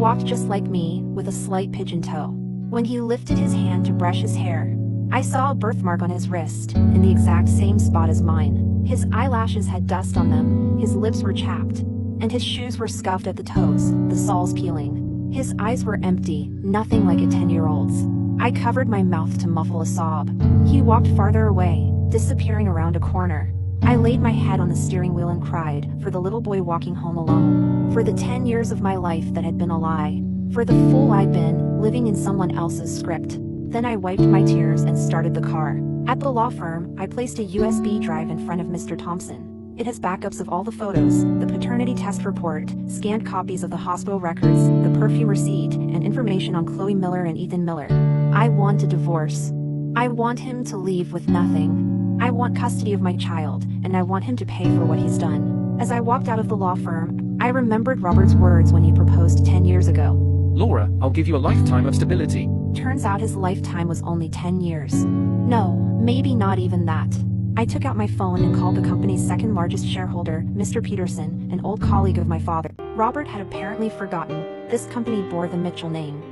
walked just like me, with a slight pigeon toe. When he lifted his hand to brush his hair, I saw a birthmark on his wrist, in the exact same spot as mine. His eyelashes had dust on them, his lips were chapped, and his shoes were scuffed at the toes, the soles peeling. His eyes were empty, nothing like a 10-year-old's. I covered my mouth to muffle a sob. He walked farther away, disappearing around a corner. I laid my head on the steering wheel and cried, for the little boy walking home alone. For the 10 years of my life that had been a lie. For the fool I'd been, living in someone else's script. Then I wiped my tears and started the car. At the law firm, I placed a USB drive in front of Mr. Thompson. It has backups of all the photos, the paternity test report, scanned copies of the hospital records, the perfume receipt, and information on Chloe Miller and Ethan Miller. I want a divorce. I want him to leave with nothing. I want custody of my child, and I want him to pay for what he's done. As I walked out of the law firm, I remembered Robert's words when he proposed 10 years ago. Laura, I'll give you a lifetime of stability. Turns out his lifetime was only 10 years. No, maybe not even that. I took out my phone and called the company's second largest shareholder, Mr. Peterson, an old colleague of my father. Robert had apparently forgotten, this company bore the Mitchell name.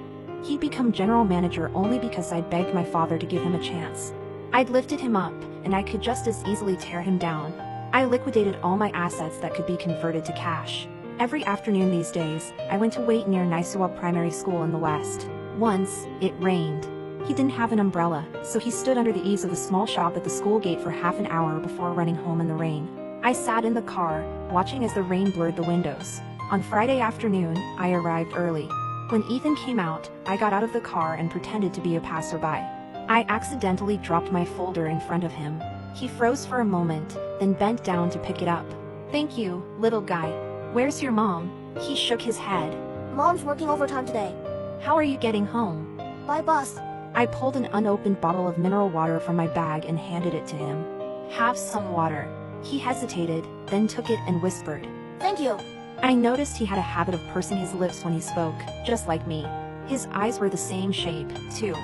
He'd become general manager only because I'd begged my father to give him a chance. I'd lifted him up, and I could just as easily tear him down. I liquidated all my assets that could be converted to cash. Every afternoon these days, I went to wait near Nisowa Primary School in the west. Once, it rained. He didn't have an umbrella, so he stood under the eaves of a small shop at the school gate for half an hour before running home in the rain. I sat in the car, watching as the rain blurred the windows. On Friday afternoon, I arrived early. When Ethan came out, I got out of the car and pretended to be a passerby. I accidentally dropped my folder in front of him. He froze for a moment, then bent down to pick it up. "Thank you, little guy. Where's your mom?" He shook his head. Mom's working overtime today. "How are you getting home?" By bus. I pulled an unopened bottle of mineral water from my bag and handed it to him. "Have some water." He hesitated, then took it and whispered, Thank you. I noticed he had a habit of pursing his lips when he spoke, just like me. His eyes were the same shape, too.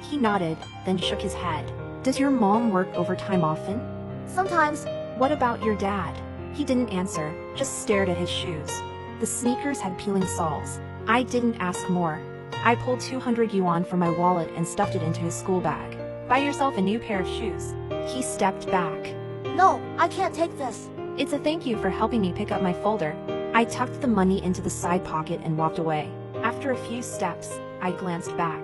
He nodded, then shook his head. "Does your mom work overtime often?" Sometimes. "What about your dad?" He didn't answer, just stared at his shoes. The sneakers had peeling soles. I didn't ask more. I pulled 200 yuan from my wallet and stuffed it into his school bag. "Buy yourself a new pair of shoes." He stepped back. No, I can't take this. "It's a thank you for helping me pick up my folder." I tucked the money into the side pocket and walked away. After a few steps, I glanced back.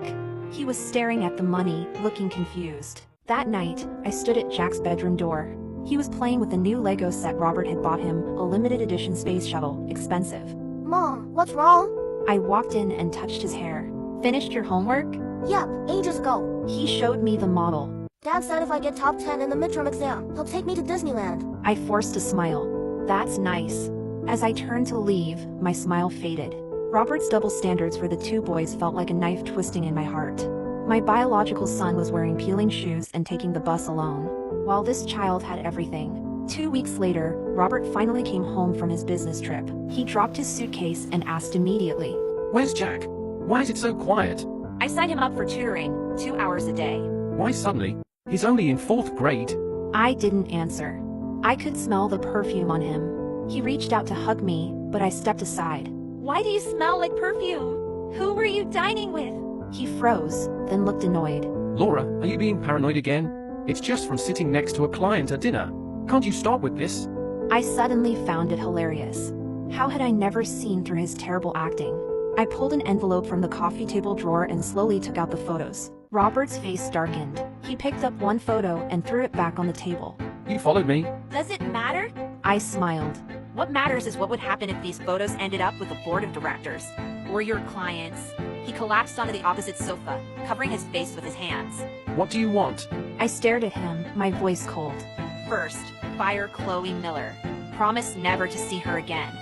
He was staring at the money, looking confused. That night, I stood at Jack's bedroom door. He was playing with the new Lego set Robert had bought him, a limited edition space shuttle, expensive. Mom, what's wrong? I walked in and touched his hair. "Finished your homework?" Yep, ages ago. He showed me the model. Dad said if I get top 10 in the midterm exam, he'll take me to Disneyland. I forced a smile. "That's nice." As I turned to leave, my smile faded. Robert's double standards for the two boys felt like a knife twisting in my heart. My biological son was wearing peeling shoes and taking the bus alone, while this child had everything. 2 weeks later, Robert finally came home from his business trip. He dropped his suitcase and asked immediately, Where's Jack? Why is it so quiet? "I signed him up for tutoring, 2 hours a day." Why suddenly? He's only in 4th grade. I didn't answer. I could smell the perfume on him. He reached out to hug me, but I stepped aside. "Why do you smell like perfume? Who were you dining with?" He froze, then looked annoyed. Laura, are you being paranoid again? It's just from sitting next to a client at dinner. Can't you stop with this? I suddenly found it hilarious. How had I never seen through his terrible acting? I pulled an envelope from the coffee table drawer and slowly took out the photos. Robert's face darkened. He picked up one photo and threw it back on the table. You followed me? "Does it matter?" I smiled. "What matters is what would happen if these photos ended up with the board of directors. Or your clients." He collapsed onto the opposite sofa, covering his face with his hands. What do you want? I stared at him, my voice cold. "First, fire Chloe Miller. Promise never to see her again.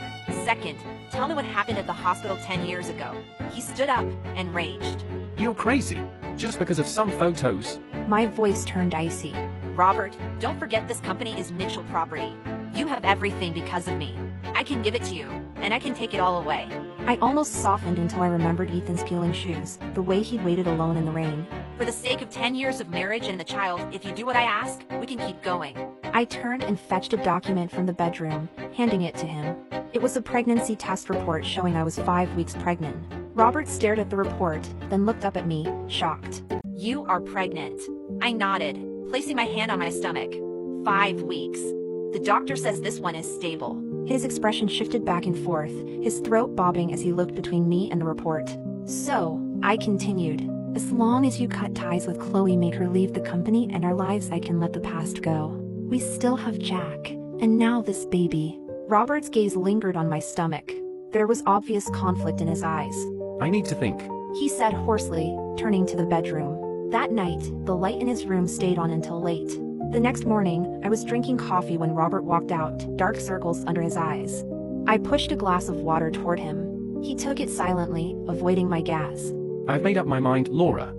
Second, tell me what happened at the hospital 10 years ago." He stood up and raged. You're crazy. Just because of some photos. My voice turned icy. "Robert, don't forget this company is Mitchell property. You have everything because of me. I can give it to you, and I can take it all away." I almost softened until I remembered Ethan's peeling shoes, the way he'd waited alone in the rain. "For the sake of 10 years of marriage and the child, if you do what I ask, we can keep going." I turned and fetched a document from the bedroom, handing it to him. It was a pregnancy test report showing I was 5 weeks pregnant. Robert stared at the report, then looked up at me, shocked. You are pregnant. I nodded, placing my hand on my stomach. 5 weeks. The doctor says this one is stable. His expression shifted back and forth, his throat bobbing as he looked between me and the report. So, I continued. As long as you cut ties with Chloe, make her leave the company and our lives, I can let the past go. We still have Jack, and now this baby. Robert's gaze lingered on my stomach. There was obvious conflict in his eyes. I need to think. He said hoarsely, turning to the bedroom. That night, the light in his room stayed on until late. The next morning, I was drinking coffee when Robert walked out, dark circles under his eyes. I pushed a glass of water toward him. He took it silently, avoiding my gas. I've made up my mind, Laura.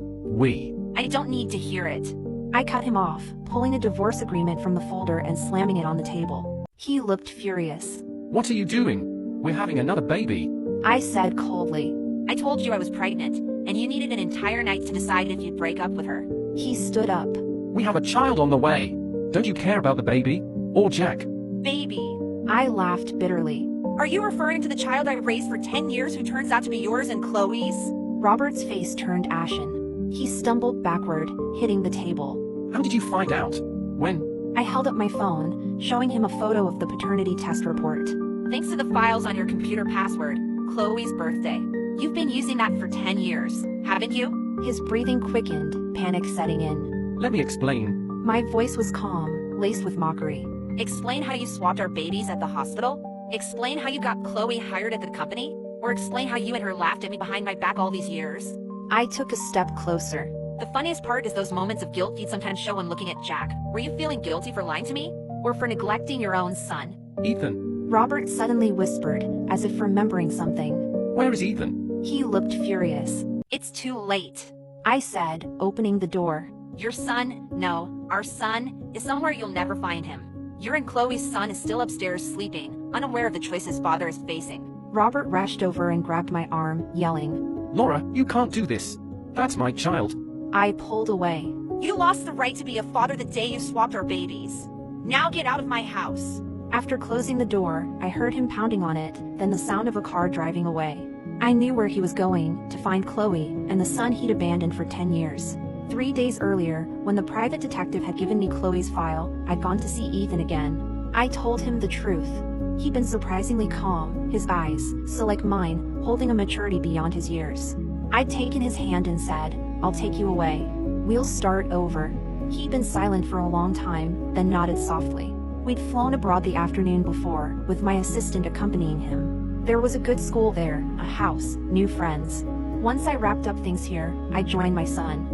I don't need to hear it. I cut him off, pulling a divorce agreement from the folder and slamming it on the table. He looked furious. What are you doing? We're having another baby. I said coldly. I told you I was pregnant, and you needed an entire night to decide if you'd break up with her. He stood up. We have a child on the way. Don't you care about the baby? Or Jack? Baby. I laughed bitterly. Are you referring to the child I raised for 10 years who turns out to be yours and Chloe's? Robert's face turned ashen. He stumbled backward, hitting the table. How did you find out? When? I held up my phone, showing him a photo of the paternity test report. Thanks to the files on your computer password, Chloe's birthday. You've been using that for 10 years, haven't you? His breathing quickened, panic setting in. Let me explain. My voice was calm, laced with mockery. Explain how you swapped our babies at the hospital? Explain how you got Chloe hired at the company? Or explain how you and her laughed at me behind my back all these years? I took a step closer. The funniest part is those moments of guilt you'd sometimes show when looking at Jack. Were you feeling guilty for lying to me? Or for neglecting your own son? Ethan. Robert suddenly whispered, as if remembering something. Where is Ethan? He looked furious. It's too late. I said, opening the door. Your son, no, our son, is somewhere you'll never find him. Your and Chloe's son is still upstairs sleeping, unaware of the choice his father is facing. Robert rushed over and grabbed my arm, yelling. Laura, you can't do this. That's my child. I pulled away. You lost the right to be a father the day you swapped our babies. Now get out of my house. After closing the door, I heard him pounding on it, then the sound of a car driving away. I knew where he was going, to find Chloe, and the son he'd abandoned for 10 years. 3 days earlier, when the private detective had given me Chloe's file, I'd gone to see Ethan again. I told him the truth. He'd been surprisingly calm, his eyes, so like mine, holding a maturity beyond his years. I'd taken his hand and said, I'll take you away. We'll start over. He'd been silent for a long time, then nodded softly. We'd flown abroad the afternoon before, with my assistant accompanying him. There was a good school there, a house, new friends. Once I wrapped up things here, I joined my son.